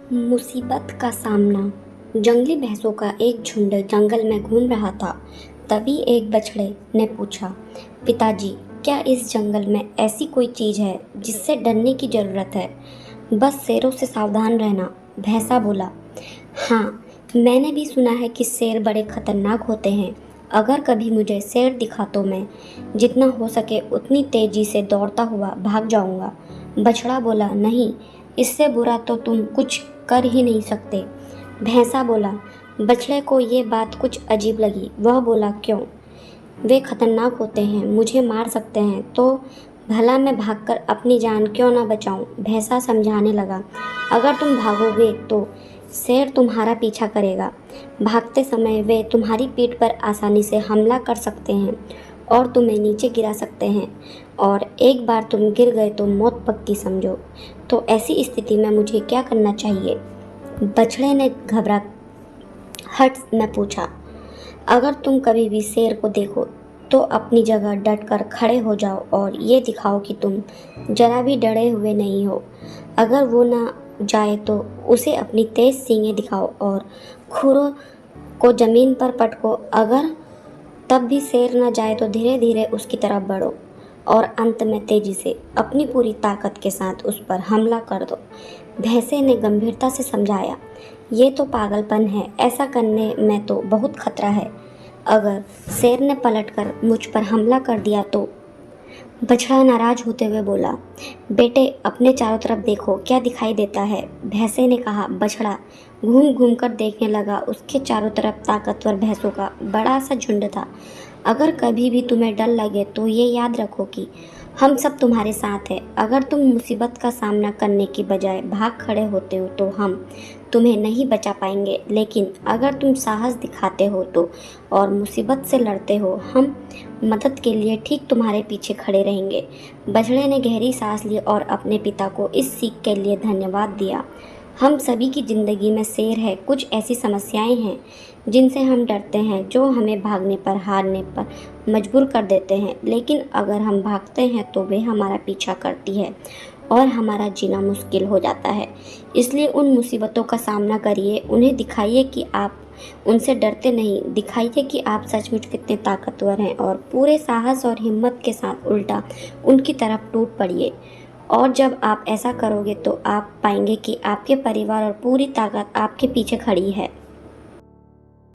मुसीबत का सामना। जंगली भैंसों का एक झुंड जंगल में घूम रहा था। तभी एक बछड़े ने पूछा, पिताजी, क्या इस जंगल में ऐसी कोई चीज़ है जिससे डरने की ज़रूरत है? बस शेरों से सावधान रहना। भैंसा बोला, हाँ, मैंने भी सुना है कि शेर बड़े खतरनाक होते हैं। अगर कभी मुझे शेर दिखा तो मैं जितना हो सके उतनी तेज़ी से दौड़ता हुआ भाग जाऊंगा। बछड़ा बोला, नहीं, इससे बुरा तो तुम कुछ कर ही नहीं सकते। भैंसा बोला। बछड़े को ये बात कुछ अजीब लगी। वह बोला, क्यों? वे खतरनाक होते हैं, मुझे मार सकते हैं, तो भला मैं भागकर अपनी जान क्यों ना बचाऊं? भैंसा समझाने लगा, अगर तुम भागोगे तो शेर तुम्हारा पीछा करेगा। भागते समय वे तुम्हारी पीठ पर आसानी से हमला कर सकते हैं और तुम्हें नीचे गिरा सकते हैं, और एक बार तुम गिर गए तो मौत पक्की समझो। तो ऐसी स्थिति में मुझे क्या करना चाहिए? बछड़े ने घबराहट में पूछा, अगर तुम कभी भी शेर को देखो तो अपनी जगह डटकर खड़े हो जाओ और ये दिखाओ कि तुम जरा भी डरे हुए नहीं हो। अगर वो ना जाए तो उसे अपनी तेज सींगें दिखाओ और खुरों को जमीन पर पटको। अगर तब भी शेर न जाए तो धीरे धीरे उसकी तरफ बढ़ो और अंत में तेजी से अपनी पूरी ताकत के साथ उस पर हमला कर दो। भैंसे ने गंभीरता से समझाया, ये तो पागलपन है, ऐसा करने में तो बहुत खतरा है। अगर शेर ने पलटकर मुझ पर हमला कर दिया तो? बछड़ा नाराज होते हुए बोला, बेटे, अपने चारों तरफ देखो, क्या दिखाई देता है? भैंसे ने कहा। बछड़ा घूम घूम कर देखने लगा। उसके चारों तरफ ताकतवर भैंसों का बड़ा सा झुंड था। अगर कभी भी तुम्हें डर लगे तो ये याद रखो कि हम सब तुम्हारे साथ हैं। अगर तुम मुसीबत का सामना करने की बजाय भाग खड़े होते हो तो हम तुम्हें नहीं बचा पाएंगे, लेकिन अगर तुम साहस दिखाते हो तो और मुसीबत से लड़ते हो, हम मदद के लिए ठीक तुम्हारे पीछे खड़े रहेंगे। बछड़े ने गहरी सांस ली और अपने पिता को इस सीख के लिए धन्यवाद दिया। हम सभी की ज़िंदगी में शेर है। कुछ ऐसी समस्याएं हैं जिनसे हम डरते हैं, जो हमें भागने पर, हारने पर मजबूर कर देते हैं, लेकिन अगर हम भागते हैं तो वे हमारा पीछा करती है और हमारा जीना मुश्किल हो जाता है। इसलिए उन मुसीबतों का सामना करिए, उन्हें दिखाइए कि आप उनसे डरते नहीं, दिखाइए कि आप सचमुच कितने ताकतवर हैं और पूरे साहस और हिम्मत के साथ उल्टा उनकी तरफ टूट पड़िए। और जब आप ऐसा करोगे तो आप पाएंगे कि आपके परिवार और पूरी ताकत आपके पीछे खड़ी है।